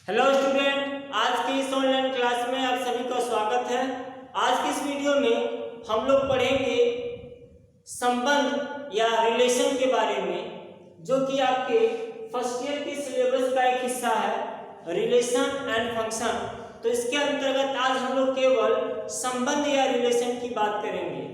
Hello student, आज की इस ऑनलाइन क्लास में आप सभी का स्वागत है। आज की इस वीडियो में हम लोग पढ़ेंगे संबंध या रिलेशन के बारे में, जो कि आपके फर्स्ट ईयर के सिलेबस का एक हिस्सा है, रिलेशन एंड फंक्शन। तो इसके अंतर्गत आज हम लोग केवल संबंध या रिलेशन की बात करेंगे।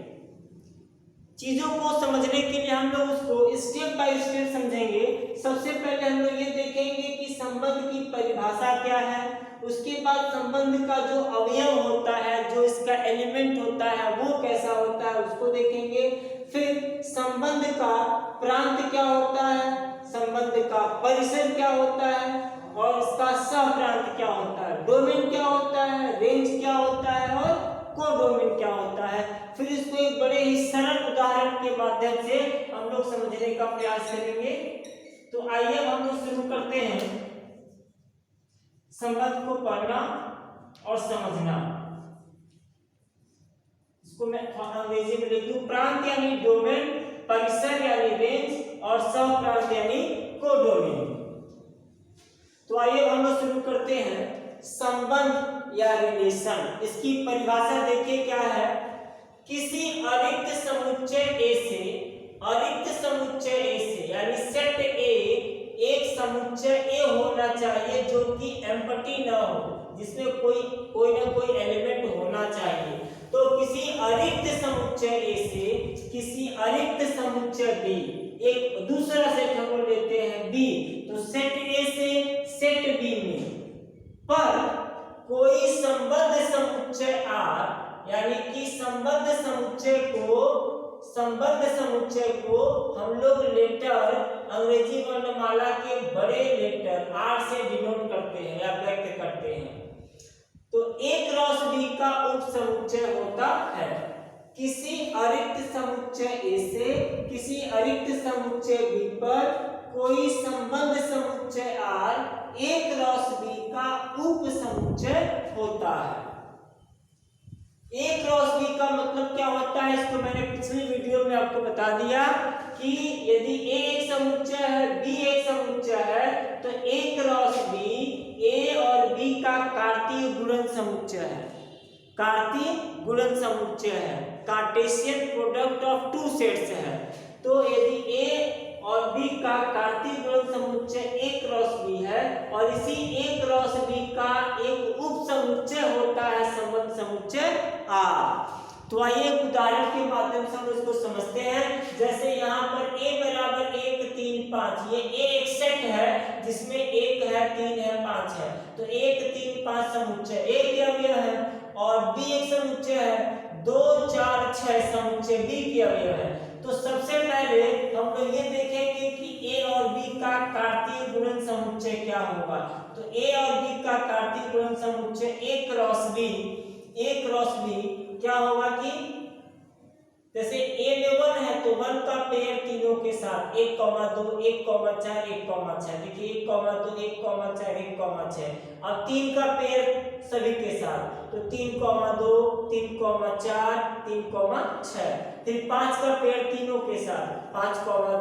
चीजों को समझने के लिए हम लोग उसको स्टेप बाय स्टेप समझेंगे। सबसे पहले हम लोग ये देखेंगे कि संबंध की परिभाषा क्या है, उसके बाद संबंध का जो अवयव होता है, जो इसका एलिमेंट होता है, वो कैसा होता है उसको देखेंगे। फिर संबंध का प्रांत क्या होता है, संबंध का परिसर क्या होता है और इसका सहप्रांत क्या होता है, डोमेन क्या होता है, रेंज क्या होता है और कोडोमेन क्या होता है। फिर इसको एक बड़े ही सरल उदाहरण के माध्यम से हम लोग समझने का प्रयास करेंगे। तो आइए हम लोग शुरू करते हैं संबंध को पढ़ना और समझना। इसको मैं अंग्रेजी में लिख दूं, प्रांत यानी डोमेन, परिसर यानी रेंज और सहप्रांत यानी कोडोमेन। तो आइए हम लोग शुरू करते हैं संबंध या रिलेशन। इसकी परिभाषा देखिए क्या है। किसी अरिक्त समुच्चय ए से, अरिक्त समुच्चय ए से यानी सेट ए, एक समुच्चय ए होना चाहिए जो कि एम्प्टी ना हो, जिसमें कोई ना कोई एलिमेंट होना चाहिए। तो किसी अरिक्त समुच्चय ए से किसी अरिक्त समुच्चय बी, एक दूसरा सेट हम लोग लेते हैं बी, तो सेट ए से सेट बी में पर कोई संबद्ध समुच्चय आर, यानी कि संबद्ध समुच्चय को हम लोग लेटर अंग्रेजी वर्णमाला के बड़े लेटर आर से डिनोट करते हैं या व्यक्त करते हैं। तो ए क्रॉस बी का उप समुच्चय होता है। किसी अरिक्त समुच्चय ए से किसी अरिक्त समुच्चय बी पर कोई संबद्ध समुच्चय आर ए क्रॉस बी का उप समुच्चय होता है। ए क्रॉस बी का मतलब क्या होता है, इसको मैंने पिछली वीडियो में आपको बता दिया कि यदि ए एक समुच्चय है, बी एक समुच्चय है, तो ए क्रॉस बी ए और बी का कार्तीय गुणन समुच्चय है। कार्तीय गुणन समुच्चय है, Cartesian product of two sets है। तो यदि ए और बी का कार्तीय गुणन समुच्चय ए क्रॉस बी है और इसी ए क्रॉस बी का एक उप समुच्चय होता है संबंध समुच्चय आर। तो आइए एक उदाहरण के माध्यम से हम इसको समझते हैं। जैसे यहाँ पर a बराबर 1 3 5, ये a एक सेट है जिसमें 1 है 3 है 5 है, तो 1 3 5 समुच्चय a के अवयव है, और b एक समुच्चय है 2 4 6 समुच्चय b के अवयव है। तो सबसे पहले हम लोग ये देखेंगे कि a और b का कार्तीय गुणन समुच्चय क्या होगा। तो a और b का कार्तीय गुणन समुच्चय a क्रॉस b क्या होगा कि जैसे a में 1 है तो 1 का पेयर तीनों के साथ 1, 2, 1, 4, 1, 6। देखिए 1, 2, 1, 4, 1, 6। अब 3 का पेयर सभी के साथ, तो 3, 2, 3, 4, 3, 6। फिर 5 का पेयर तीनों के साथ 5,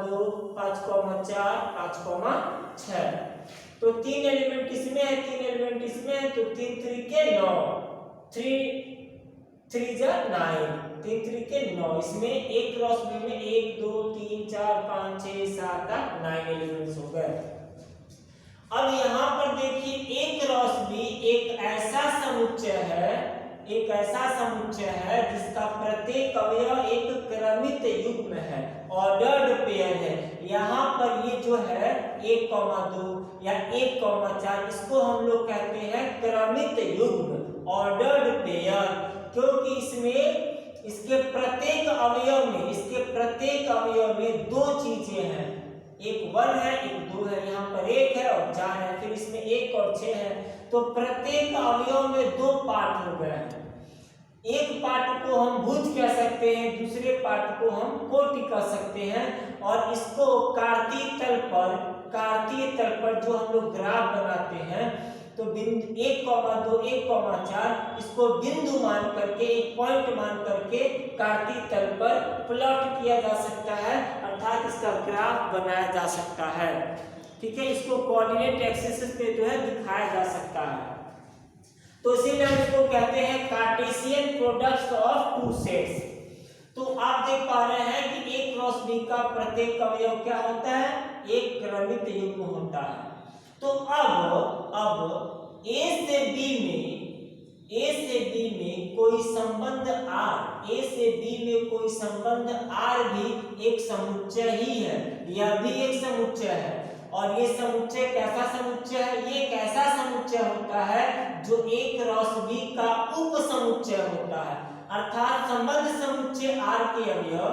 2, 5, 4, 5, 6। तो 3 एलिमेंट इसमें है, 3 एलिमेंट इसमें है, तो 3 3 के 9, 3 3 जा 9, 3 3 के 9। इसमें एक क्रॉस बी में 1 2 3 4 5 6 7 8 9 एलिमेंट्स हो गए। अब यहाँ पर देखिए ए क्रॉस बी एक ऐसा समुच्चय है जिसका प्रत्येक अवयव एक क्रमित युग्म है, ऑर्डर्ड पेयर है। यहाँ पर ये जो है 1, 2 या 1, 4, इसको हम लोग कहते हैं क्रमित युग्म, ऑर्डर्ड पेयर, क्योंकि इसमें इसके प्रत्येक अवयव में 2 चीजें हैं, एक 1 है एक 2 है, यहाँ पर 1 है और 4 है, फिर इसमें 1 और 6 है। तो प्रत्येक अवयव में 2 पार्ट हो गए हैं। एक पार्ट को हम भुज कह सकते हैं, दूसरे पार्ट को हम कोटि कह सकते हैं, और इसको कार्तीय तल पर जो हम लोग ग्राफ बनाते हैं तो बिंदु 1,2 1,4 इसको बिंदु मान करके, एक पॉइंट मान करके कार्तीय तल पर प्लॉट किया जा सकता है, अर्थात इसका ग्राफ बनाया जा सकता है। ठीक है, इसको कोऑर्डिनेट एक्सिस पे जो है दिखाया जा सकता है। तो इसीलिए हम इसको कहते हैं Cartesian product of two sets. तो आप देख पा रहे हैं कि a क्रॉस b का प्रत्येक अवयव क्या होता है, एक क्रमित युग्म होता है। तो अब a से b में कोई संबंध r भी एक समुच्चय ही है, यह भी एक समुच्चय है। और ये समुच्चय कैसा समुच्चय है, ये एक ऐसा समुच्चय होता है जो a क्रॉस b का उप समुच्चय होता है। अर्थात संबंध समुच्चय R के अवयव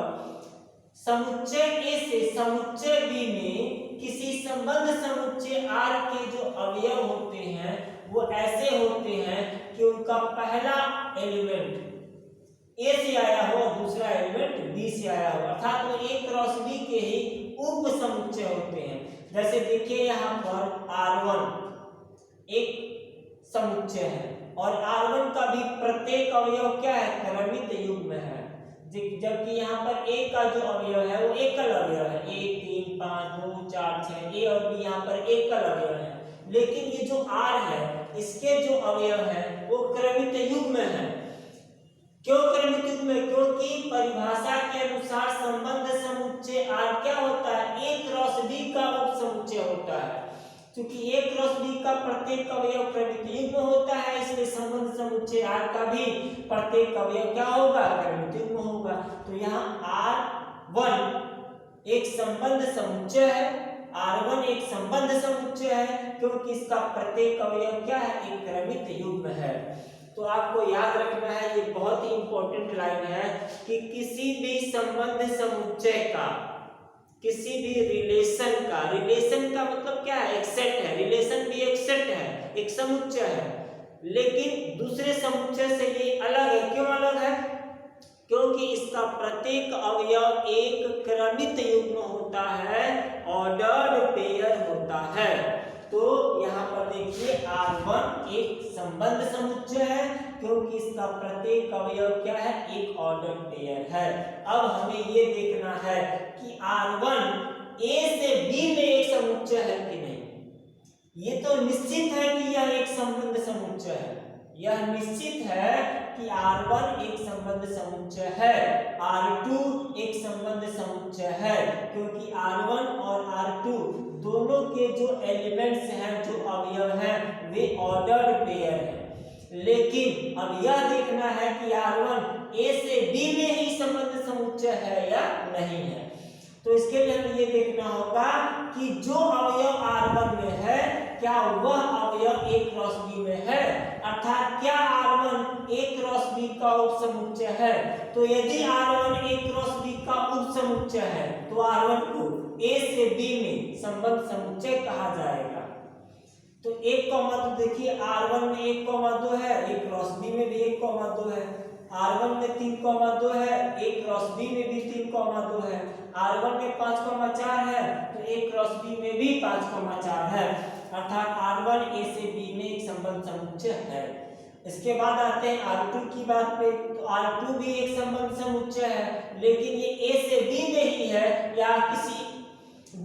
समुच्चय A से समुच्चय B में किसी संबंध समुच्चय R के जो अवयव होते हैं वो ऐसे होते हैं कि उनका पहला एलिमेंट A से आया हो, दूसरा एलिमेंट B से आया हो, अर्थात वो A क्रॉस B के ही उप समुच्चय होते हैं। जैसे देखिए यहाँ पर R1 एक समुच्चय है और R1 का भी प्रत्येक अवयव क्या है, क्रमित युग्म है। जबकि यहाँ पर A का जो अवयव है वो एकल अवयव है, 1 3 5 2 4 6, A और B यहाँ पर एकल अवयव है। लेकिन ये जो R है इसके जो अवयव है वो क्रमित युग्म है। क्यों क्रमित युग्म है, क्योंकि परिभाषा के अनुसार संबंध समुच्चय R क्या होता है, A क्रॉस B का उप समुच्चय होता है। क्योंकि A क्रॉस B का प्रत्येक अवयव क्रमित युग्म होता है, इसलिए संबंध समुच्चय R का भी प्रत्येक अवयव क्या होगा, क्रमित युग्म होगा। तो यहाँ R1 एक संबंध समुच्चय है, R1 एक संबंध समुच्चय है क्योंकि इसका प्रत्येक अवयव क्या है, एक क्रमित युग्म है। तो आपको याद रखना है, ये बहुत ही इंपॉर्टेंट लाइन है कि किसी भी संबंध समुच्चय का, किसी भी रिलेशन का मतलब क्या है, एक सेट है। रिलेशन भी एक सेट है, एक समुच्चय है, लेकिन दूसरे समुच्चय से ये अलग है। क्यों अलग है, क्योंकि इसका प्रत्येक अवयव एक क्रमित युग्म होता है, ऑर्डर्ड पेयर होता है। तो यहाँ पर देखिए R1 एक संबंध समुच्चय है क्योंकि इसका प्रत्येक अवयव क्या है, एक ऑर्डर पेयर है। अब हमें ये देखना है कि R1 A से B में एक समुच्चय है कि नहीं। ये तो निश्चित है कि यह एक संबंध समुच्चय है, यह निश्चित है कि R1 एक संबंध समुच्चय है, R2 एक संबंध समुच्चय है, क्योंकि R1 और R2 दोनों के जो एलिमेंट्स हैं, जो अवयव हैं, वे ऑर्डर्ड पेयर हैं। लेकिन अब यह देखना है कि R1 A से B में ही संबंध समुच्चय है या नहीं है। तो इसके लिए हमें ये देखना होगा कि जो अवयव R1 में है क्या वह अवयव A क्रॉस B में है, अर्थात क्या R1 A क्रॉस B का उप समुच्चय है। तो यदि R1 A क्रॉस B का उप समुच्चय है तो R1 को A से B में संबंध समुच्चय कहा जाएगा। तो 1,2 देखिए R1 में 1,2 है, A क्रॉस B में भी 1,2 है, R1 में 3,2 है, A क्रॉस B में भी 3,2 है, R1 में 5,4 है तो A क्रॉस B में भी 5,4 है, अर्थात R1 A से B में एक संबंध समुच्चय है। इसके बाद आते हैं R2 की बात पे। तो R2 भी एक संबंध समुच्चय है, लेकिन ये A से B में ही है या किसी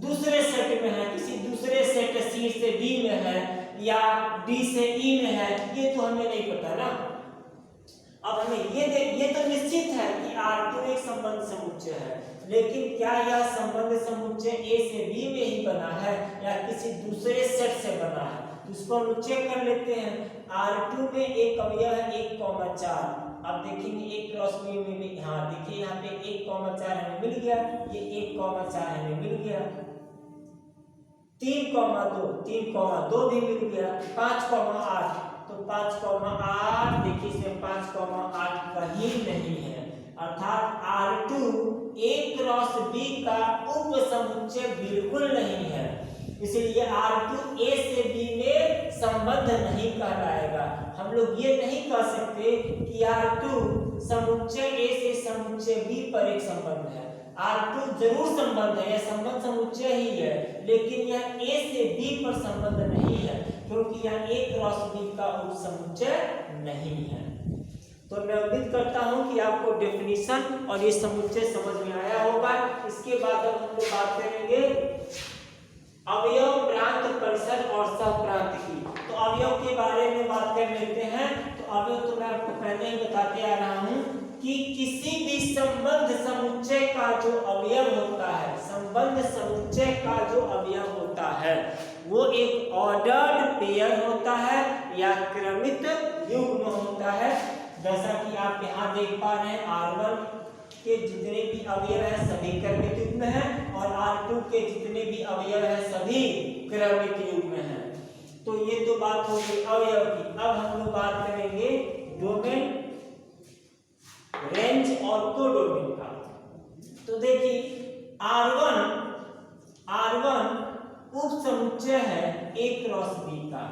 दूसरे सेट में है, किसी दूसरे सेट C से D में है या D से E में है, ये तो हमें नहीं पता ना। अब हमें ये तो निश्चित है कि R2 एक संबंध समुच्चय है, लेकिन क्या यह संबंध समुच्चय A से B में ही बना है या किसी दूसरे सेट से बना है, उसको हम चेक कर लेते हैं। R2 में एक अवयव है 1,4, अब देखेंगे A क्रॉस B में भी, हाँ देखिए यहाँ पे 1,4 हमें मिल गया, ये 1,4 हमें मिल गया, 3,2 भी मिल गया, 5,8 तो 5,8 देखिए इसमें 5,8 कहीं नहीं है, अर्थात R2 A क्रॉस B का उप समुच्चय बिल्कुल नहीं है, इसलिए R2 A से B में संबंध नहीं कहलाएगा। हम लोग ये नहीं कह सकते कि R2 समुच्चय A से समुच्चय B पर एक संबंध है। R2 जरूर संबंध है, यह संबंध समुच्चय ही है, लेकिन यह A से B पर संबंध नहीं है। क्योंकि यहाँ A क्रॉस B का उपसमुच्चय नहीं है। तो मैं उम्मीद करता हूं कि आपको डेफिनेशन और ये समुच्चय समझ में आया होगा। इसके बाद अब हम लोग बात करेंगे अवयव, प्रांत, परिसर और सहप्रांत की। तो अवयव के बारे में बात कर लेते हैं। तो अवयव तो मैं आपको पहले ही बताते आ रहा हूं कि किसी भी संबंध समुच्चय का जो अवयव होता है, संबंध समुच्चय का जो अवयव होता है वो एक ऑर्डर्ड पेयर होता है या क्रमित युग्म होता है। जैसा कि आप यहाँ देख पा रहे हैं R1 के जितने भी अवयव हैं सभी क्रमित युग्म हैं और R2 के जितने भी अवयव हैं सभी क्रमित युग्म हैं। तो ये तो बात हो गई अवयव की। अब हम लोग बात करेंगे डोमेन, रेंज और कोडोमेन का। तो देखिए R1 उप समुच्चय है A क्रॉस B का।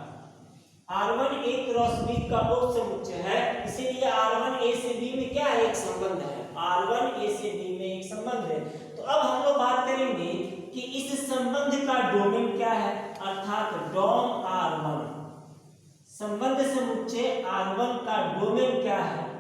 R1 A क्रॉस B का उप समुच्चय है, इसीलिए R1 A से B में क्या है, एक संबंध है। R1 A से B में एक संबंध है। तो अब हम लोग बात करेंगे कि इस संबंध का डोमेन क्या है, अर्थात डोम R1। संबंध समुच्चय R1 का डोमेन क्या है।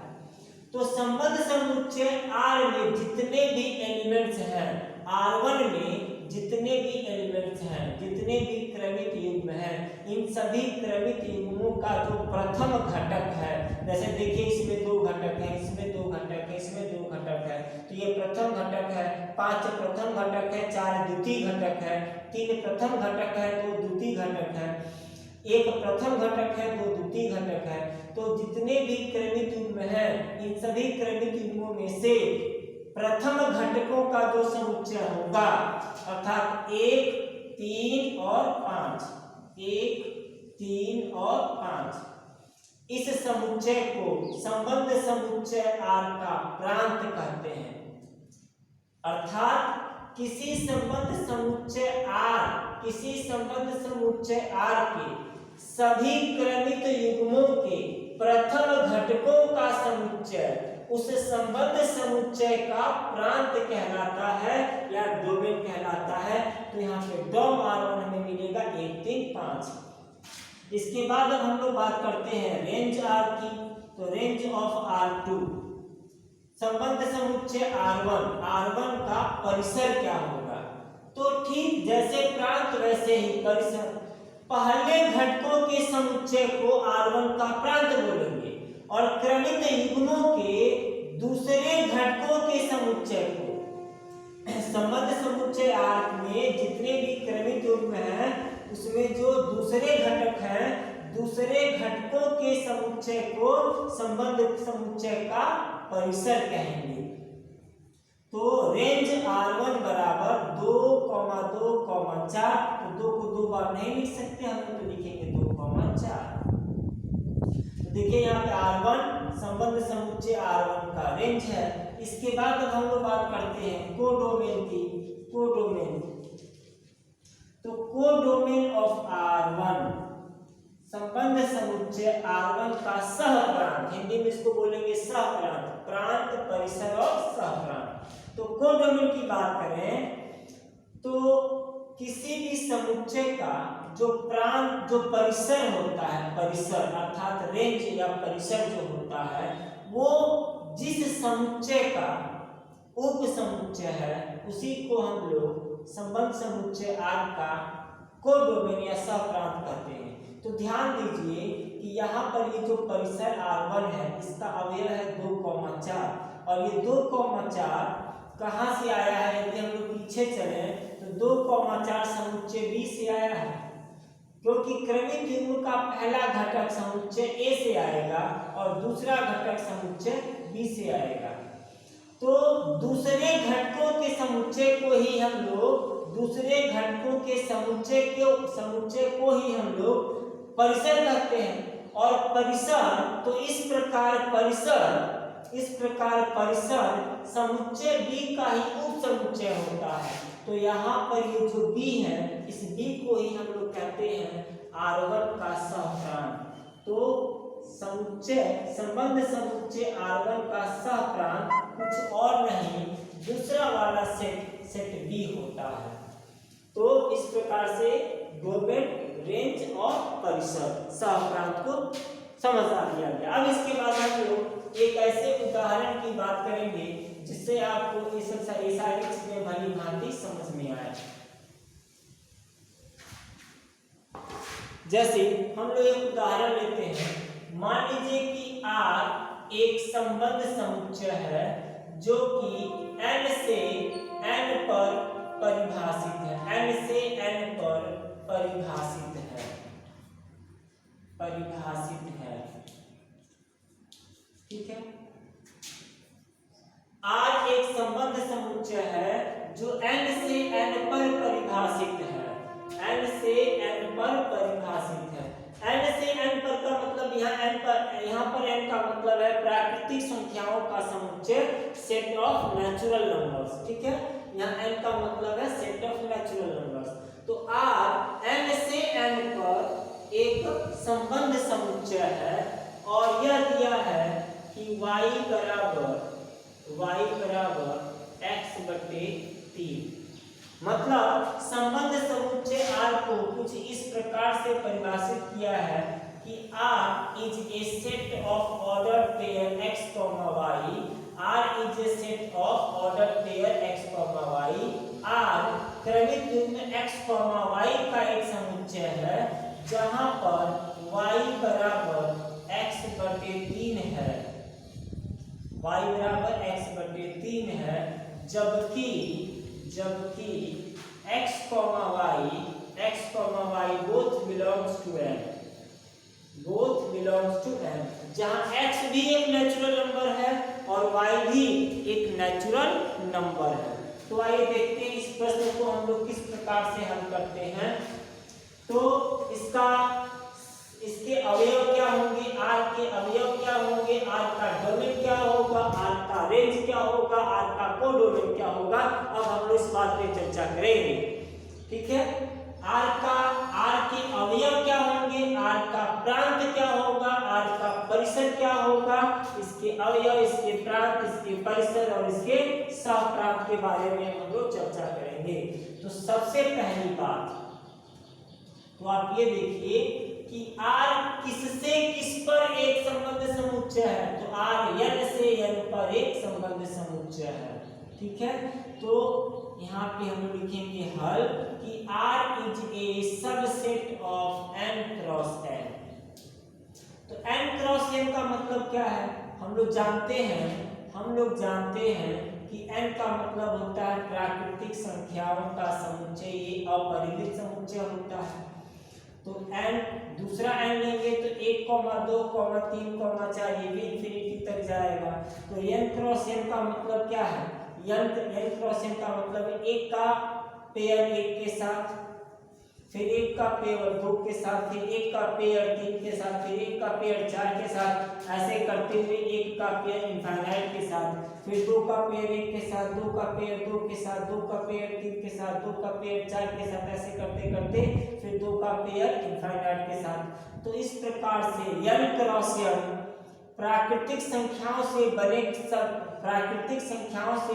तो संबंध समुच्चय R में जितने भी एलिमेंट्स हैं, R1 में जितने भी एलिमेंट्स हैं, जितने भी क्रमित युग्म हैं, इन सभी क्रमित युग्मों का जो प्रथम घटक है, जैसे देखिए इसमें 2 घटक हैं, इसमें 2 घटक है, इसमें 2 घटक है, तो ये प्रथम घटक है। 5 प्रथम घटक है, 4 द्वितीय घटक है, 3 प्रथम घटक है, 2 द्वितीय घटक है, 1 प्रथम घटक है, 2 द्वितीय घटक है। तो जितने भी क्रमित युग्म हैं, इन सभी क्रमित युग्मों में से प्रथम घटकों का जो समुच्चय होगा, अर्थात 1, 3 और 5, 1, 3 और 5, इस समुच्चय को संबंध समुच्चय R का प्रांत कहते हैं। अर्थात किसी संबंध समुच्चय R के सभी क्रमित युग्मों के प्रथम घटकों का समुच्चय उस संबंध समुच्चय का प्रांत कहलाता है या डोमेन कहलाता है। तो यहाँ पे डोम R1 हमें मिलेगा 1, 3, 5। इसके बाद अब हम लोग बात करते हैं रेंज R की। तो रेंज ऑफ R2, संबंध समुच्चय R1 का परिसर क्या होगा। तो ठीक जैसे प्रांत वैसे ही परिसर। पहले घटकों के समुच्चय को R1 का प्रांत बोलेंगे और क्रमित युग्मों के दूसरे घटकों के समुच्चय को, संबंध समुच्चय R में जितने भी क्रमित युग्म हैं उसमें जो दूसरे घटक हैं, दूसरे घटकों के समुच्चय को संबंध समुच्चय का परिसर कहेंगे। तो रेंज R1 बराबर 2, 2, 4। तो 2 को 2 बार नहीं लिख सकते हम, तो लिखेंगे 2, 4। तो देखिए यहाँ पे R1 संबंध समुच्चय R1 का रेंज है। इसके बाद अब हम लोग बात करते हैं कोडोमेन की। कोडोमेन, तो कोडोमेन ऑफ R1, संबंध समुच्चय R1 का सहप्रांत, हिंदी में इसको बोलेंगे सहप्रांत, प्रांत, परिसर और सहप्रांत। तो कोडोमेन की बात करें तो किसी भी समुच्चय का जो प्रांत, जो परिसर होता है, परिसर अर्थात रेंज या परिसर जो होता है, वो जिस समुच्चय का उप समुच्चय है उसी को हम लोग संबंध समुच्चय R का कोडोमेन या सहप्रांत कहते हैं। तो ध्यान दीजिए कि यहाँ पर ये जो परिसर R1 है इसका अवयव है 2, 4 और ये 2, 4 कहाँ से आया है। यदि हम लोग पीछे चले तो 2, 4 समुच्चय B से आया है, क्योंकि क्रमित युग्म का पहला घटक समुच्चय A से आएगा और दूसरा घटक समुच्चय B से आएगा। तो दूसरे घटकों के समुच्चय को ही हम लोग, दूसरे घटकों के समुच्चय को ही हम लोग परिसर कहते हैं। और परिसर, तो इस प्रकार परिसर समुच्चय B का ही उप समुच्चय होता है। तो यहाँ पर ये जो B है, इस B को ही हम लोग कहते हैं R1 का सहप्रांत। तो संबंध समुच्चय R1 का सहप्रांत कुछ और नहीं, दूसरा वाला सेट B होता है। तो इस प्रकार से डोमेन, रेंज और परिसर सहप्रांत को समझा दिया गया। अब इसके बाद हम लोग एक ऐसे उदाहरण की बात करेंगे जिससे आपको ये सारी चीजें भली भांति समझ में आए। जैसे हम लोग एक उदाहरण लेते हैं, मान लीजिए कि R एक संबंध समुच्चय है जो कि n से n पर परिभाषित है, n से n पर परिभाषित है, ठीक है। R एक संबंध समुच्चय है जो n से n पर परिभाषित है, n से n पर परिभाषित है। n से n पर का मतलब यहाँ पर n का मतलब है प्राकृतिक संख्याओं का समुच्चय, सेट ऑफ नेचुरल नंबर्स, ठीक है। यहाँ n का मतलब है सेट ऑफ नेचुरल नंबर्स। तो R n से n पर एक संबंध समुच्चय है और यह दिया है कि y बराबर x/3। मतलब संबंध समुच्चय R को कुछ इस प्रकार से परिभाषित किया है कि R is a set of order pair x, y। R is a set of order pair x, y। R क्रमिक युग्म x, y का एक समुच्चय है जहां पर y बराबर x/3 है, y बराबर x/3 है, जबकि x, y both belongs to n, जहां x भी एक नेचुरल नंबर है और y भी एक नेचुरल नंबर है। तो आइए देखते हैं इस प्रश्न को हम लोग किस प्रकार से हल करते हैं। तो इसके अवयव क्या होंगे, R के अवयव क्या होंगे, R का डोमेन क्या होगा, R का रेंज क्या होगा, R का कोडोमेन क्या होगा। अब हम लोग इस बात पे चर्चा करेंगे, ठीक है। R के अवयव क्या होंगे, R का प्रांत क्या होगा, R का परिसर क्या होगा, इसके अवयव, इसके प्रांत, इसके परिसर और इसके सहप्रांत के बारे में हम लोग चर्चा करेंगे। तो सबसे पहली बात तो आप ये देखिए कि R किससे किस पर एक संबंध समुच्चय है, तो R n से n पर एक संबंध समुच्चय है, ठीक है। तो यहाँ पे हम लिखेंगे हल कि R is a subset of n cross n। तो n क्रॉस n का मतलब क्या है, हम लोग जानते हैं कि n का मतलब होता है प्राकृतिक संख्याओं का समुच्चय, ये अपरिमित समुच्चय होता है। तो n दूसरा n लेंगे तो 1, 2, 3, 4 ये भी इंफिनिटी तक जाएगा। तो n क्रॉस n का मतलब क्या है, n क्रॉस n का मतलब है एक का पेयर 1 के साथ, फिर एक का पेयर 2 के साथ, फिर एक का पेयर 3 के साथ, फिर एक का पेयर 4 के साथ, ऐसे करते हुए एक का पेयर इनफाइनाइट के साथ, फिर 2 का पेयर 1 के साथ, 2 का पेयर 2 के साथ, 2 का पेयर 3 के साथ, 2 का पेयर 4 के साथ, ऐसे करते करते फिर 2 का पेयर इनफाइनाइट के साथ। तो इस प्रकार से n क्रॉस n प्राकृतिक संख्याओं से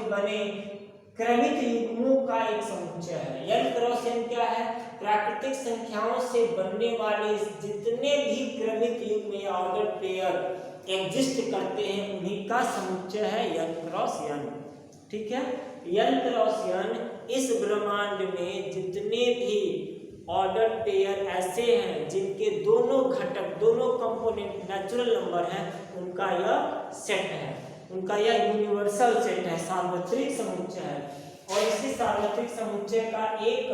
बने क्रमिक युग्मों का एक समुच्चय है। n क्रॉस n क्या है, प्राकृतिक संख्याओं से बनने वाले जितने भी क्रमिक युग्म या ऑर्डर पेयर एग्जिस्ट करते हैं उन्हीं का समुच्चय है n क्रॉस n, ठीक है। n क्रॉस n इस ब्रह्मांड में जितने भी ऑर्डर पेयर ऐसे हैं जिनके दोनों घटक, दोनों कंपोनेंट नेचुरल नंबर हैं, उनका यह सेट है, उनका यह यूनिवर्सल सेट है, सार्वत्रिक समुच्चय है। और इसी सार्वत्रिक समुच्चय का एक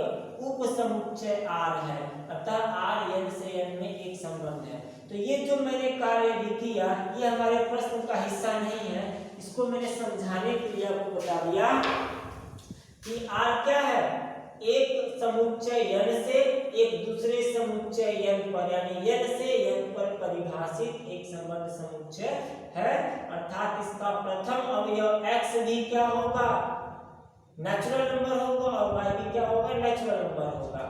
उप समुच्चय R है, अतः R n से n में एक संबंध है। तो ये जो मैंने कार्य भी किया ये हमारे प्रश्न का हिस्सा नहीं है, इसको मैंने समझाने के लिए आपको बता दिया कि R क्या है, एक समुच्चय n से एक दूसरे समुच्चय n पर, यानी n से n पर परिभाषित एक संबंध समुच्चय है। अर्थात इसका प्रथम अवयव x भी क्या होगा, नेचुरल नंबर होगा और y भी क्या होगा, नेचुरल नंबर होगा।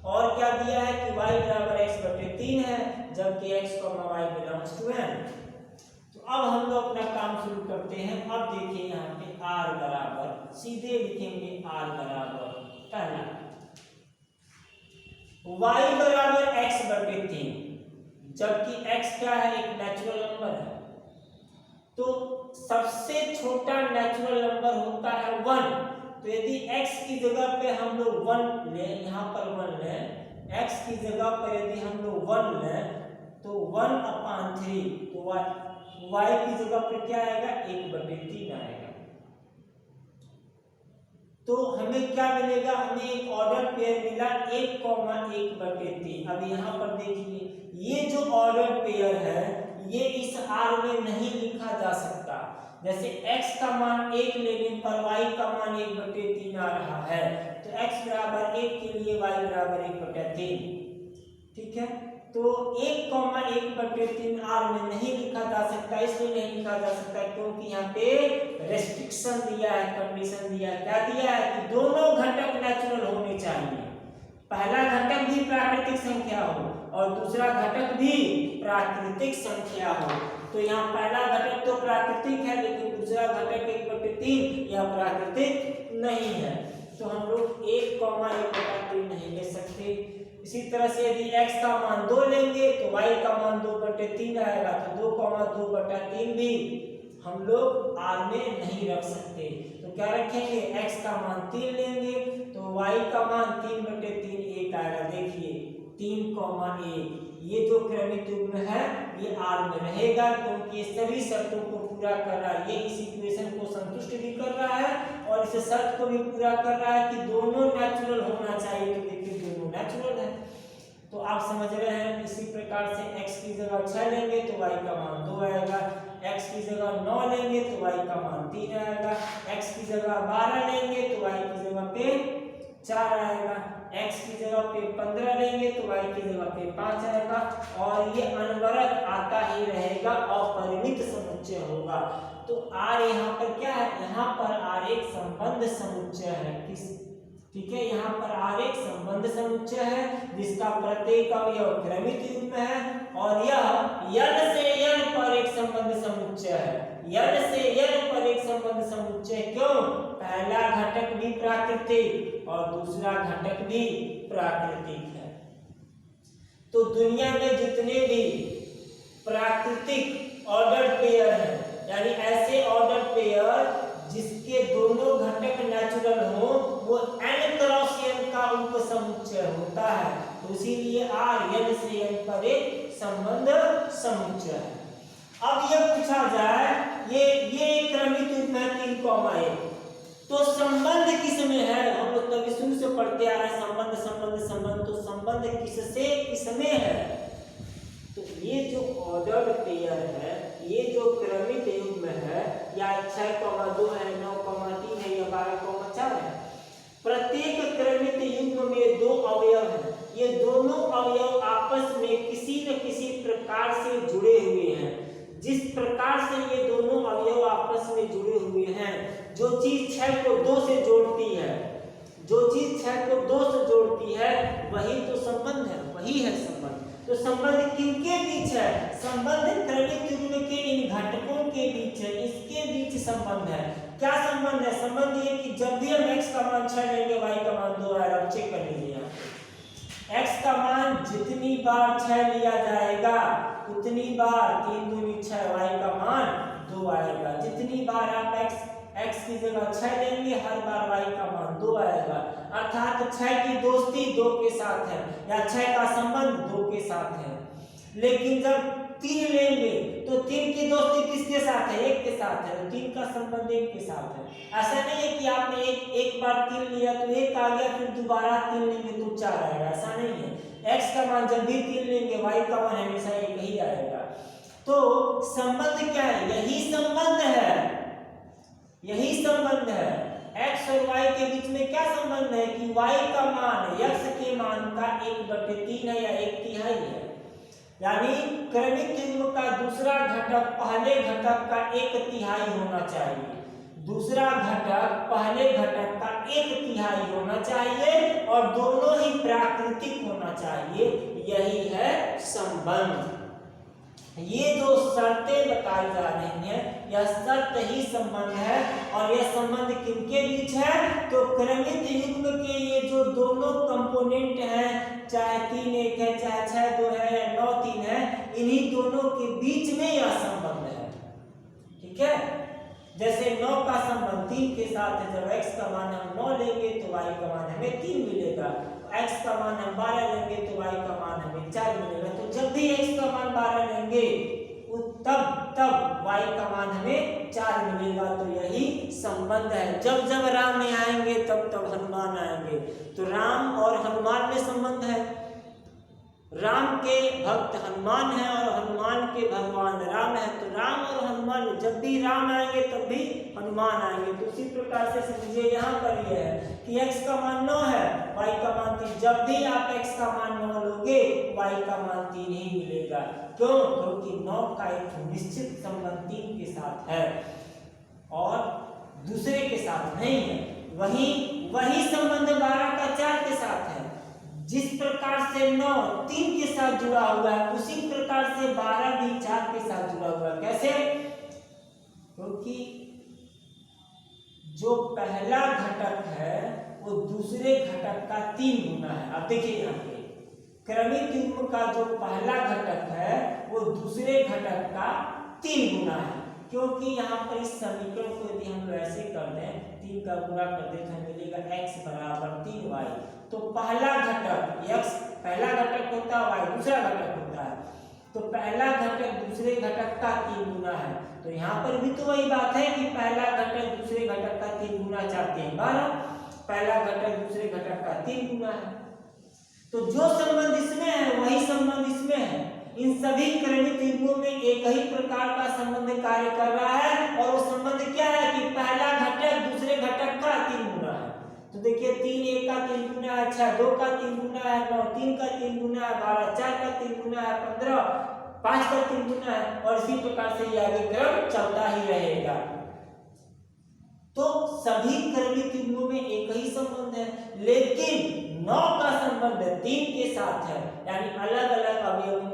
और क्या दिया है कि y बराबर x/3 है, जबकि x, y belongs to n। तो अब हम लोग अपना काम शुरू करते हैं। अब देखिए यहाँ पे r बराबर, सीधे लिखेंगे r बराबर पहला y बराबर x बटे 3, जबकि x क्या है, एक नेचुरल नंबर है। तो सबसे छोटा नेचुरल नंबर होता है 1। तो यदि x की जगह पे हम लोग 1 लें, यहाँ पर 1 लें, x की जगह पर यदि हम लोग 1 लें तो 1/3, तो y की जगह पर क्या आएगा, 1/3 आएगा। तो हमें क्या मिलेगा, हमें एक ऑर्डर पेयर मिला 1,1/3। अब यहाँ पर देखिए, ये जो ऑर्डर पेयर है ये इस R में नहीं लिखा जा सकता। जैसे x का मान 1 लेने पर y का मान 1/3 आ रहा है, तो x बराबर 1 के लिए y बराबर 1/3। ठीक है, तो 1,1/3 R में नहीं लिखा जा सकता। इसलिए नहीं लिखा जा सकता क्योंकि यहाँ पे रेस्ट्रिक्शन दिया है, कंडीशन दिया है। क्या दिया है कि दोनों घटक नेचुरल होने चाहिए, पहला घटक भी प्राकृतिक संख्या हो और दूसरा घटक भी प्राकृतिक संख्या हो। तो यहाँ पहला घटक तो प्राकृतिक है लेकिन दूसरा घटक 1/3 यह प्राकृतिक नहीं है, तो हम लोग 1,1/3 नहीं ले सकते। इसी तरह से यदि x का मान 2 लेंगे तो y का मान 2/3 आएगा, तो 2,2/3 भी हम लोग R में नहीं रख सकते। तो क्या रखेंगे, x का मान 3 लेंगे तो y का मान 3/3 1 आएगा। देखिए 3,1, ये जो क्रमिक युग्म है ये R में रहेगा क्योंकि ये सभी शर्तों को पूरा कर रहा है। ये इस इक्वेशन को संतुष्ट भी कर रहा है और इस शर्त को भी पूरा कर रहा है कि दोनों नेचुरल होना चाहिए। तो देखिए दोनों नेचुरल है, तो आप समझ रहे हैं। इसी प्रकार से x की जगह 6 लेंगे तो y का मान 2 आएगा, x की जगह 9 लेंगे तो y का मान 3 आएगा, x की जगह 12 लेंगे तो y की जगह पे 4 आएगा, x की जगह पे 15 लेंगे तो y की जगह पे 5 आएगा, और ये अनवरत आता ही रहेगा, अपरिमित समुच्चय होगा। तो R यहाँ पर क्या है, यहाँ पर R एक संबंध समुच्चय है। किस, ठीक है, यहाँ पर R एक संबंध समुच्चय है जिसका प्रत्येक अवयव क्रमिक युग्म है और यह n से n पर एक संबंध समुच्चय है। n से n पर एक संबंध समुच्चय क्यों, पहला घटक भी प्राकृतिक और दूसरा घटक भी प्राकृतिक है। तो दुनिया में जितने भी प्राकृतिक ऑर्डर पेयर हैं, यानी ऐसे ऑर्डर पेयर जिसके दोनों घटक नेचुरल हो, वो n क्रॉस n का उपसमुच्चय होता है। तो इसीलिए R n से n पर एक संबंध समुच्चय है। अब ये पूछा जाए, ये क्रमिक युग्म है 3,1, तो संबंध किसमें है, हम लोग कभी शुरू से पढ़ते आ रहे हैं संबंध संबंध संबंध, तो संबंध किससे किसमें है। तो ये जो ऑर्डर पेयर है, ये जो क्रमिक युग्म है, या 6,2 है, 9,3 है या 12,4 है, प्रत्येक क्रमिक युग्म में 2 अवयव हैं। ये दोनों अवयव आपस में किसी न किसी प्रकार से जुड़े हुए हैं। जिस प्रकार से ये दोनों अवयव आपस में जुड़े हुए हैं, जो चीज 6 को 2 से जोड़ती है, जो चीज 6 को 2 से जोड़ती है वही तो संबंध है, वही है संबंध। तो संबंध किनके बीच है, संबंध क्रमिक युग्म के इन घटकों के बीच है, इसके बीच संबंध है। क्या संबंध है, संबंध ये कि जब भी हम x का मान 6 लेंगे y का मान 2 आएगा। चेक कर लीजिए, यहाँ x का मान जितनी बार 6 लिया जाएगा उतनी बार 3 दूनी 6 y का मान 2 आएगा। जितनी बार आप x की जगह 6 लेंगे हर बार y का मान 2 आएगा। अर्थात 6 की दोस्ती 2 के साथ है, या 6 का संबंध 2 के साथ है। लेकिन जब 3 लेंगे तो 3 की दोस्ती किसके साथ है, 1 के साथ है, तो 3 का संबंध 1 के साथ है। ऐसा नहीं है कि आपने एक बार 3 लिया तो 1 आ गया, फिर दोबारा 3 लेंगे तो 4 आएगा, ऐसा नहीं है। x का मान जब भी 3 लेंगे y का मान हमेशा 1 ही आएगा। तो संबंध क्या है, यही संबंध है, यही संबंध है। x और y के बीच में क्या संबंध है कि y का मान x के मान का 1/3 है या 1/3 है। यानी क्रमिक युग्म का दूसरा घटक पहले घटक का 1/3 होना चाहिए, दूसरा घटक पहले घटक का 1/3 होना चाहिए और दोनों ही प्राकृतिक होना चाहिए। यही है संबंध। ये जो शर्तें बताई जा रही हैं, यह शर्त ही संबंध है। और यह संबंध किनके बीच है, तो क्रमिक युग्म के ये जो दोनों कंपोनेंट हैं चाहे 3 1 है, चाहे 6 2 है या 9 3 है, इन्हीं दोनों के बीच में यह संबंध है। ठीक है, जैसे 9 का संबंध 3 के साथ है। जब x का मान हम 9 लेंगे तो y का मान हमें 3 मिलेगा। x का मान हम 12 लेंगे तो y का मान हमें 4 मिलेगा। तो जब भी x का मान 12 लेंगे तब y का मान हमें 4 मिलेगा। तो यही संबंध है। जब जब राम में आएंगे तब हनुमान आएंगे। तो राम और हनुमान में संबंध है। राम के भक्त हनुमान है और हनुमान के भगवान राम है। तो राम और हनुमान, जब भी राम आएंगे तब भी हनुमान आएंगे। तो उसी प्रकार से समझिए यहाँ पर यह है कि x का मान 9 है, y का मान 3। जब भी आप x का मान 9 लोगे y का मान 3 ही मिलेगा। क्यों? क्योंकि 9 का एक निश्चित संबंध 3 के साथ है और दूसरे के साथ नहीं है। वही संबंध 12 का 4 के साथ है। जिस प्रकार से 9 3 के साथ जुड़ा हुआ है, उसी प्रकार से 12 भी 4 के साथ जुड़ा हुआ है। कैसे? क्योंकि जो पहला घटक है वो दूसरे घटक का 3 गुना है। अब देखिए यहाँ पे क्रमिक युग्म का जो पहला घटक है वो दूसरे घटक का 3 गुना है। क्योंकि यहाँ पर इस समीकरण को यदि हम ऐसे कर दें, 3 का गुणा कर दें तो हमें मिलेगा x बराबर 3y। तो पहला घटक x पहला घटक होता है, y दूसरा घटक होता है। तो पहला घटक दूसरे घटक का 3 गुना है। तो यहाँ पर भी तो वही बात है कि पहला घटक दूसरे घटक का 3 गुना चाहते हैं 12, पहला घटक दूसरे घटक का 3 गुना है। तो जो संबंध इसमें है वही संबंध इसमें है। इन सभी क्रमिक युग्मों में एक ही प्रकार का संबंध कार्य कर रहा है और वो संबंध क्या है कि पहला घटक दूसरे घटक का 3 गुना है। तो देखिए 3 1 का 3 गुना है, 6 2 का 3 गुना है, 9 3 का 3 गुना है, 12 4 का 3 गुना है, 15 5 का 3 गुना है और इसी प्रकार से ये आगे क्रम चलता ही रहेगा। तो सभी क्रमिक युग्मों में एक ही संबंध है, लेकिन 9 का संबंध 3 के साथ है। यानी अलग अलग अवयवों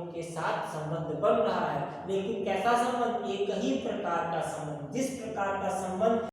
के साथ संबंध बन रहा है। लेकिन कैसा संबंध? एक ही प्रकार का संबंध। जिस प्रकार का संबंध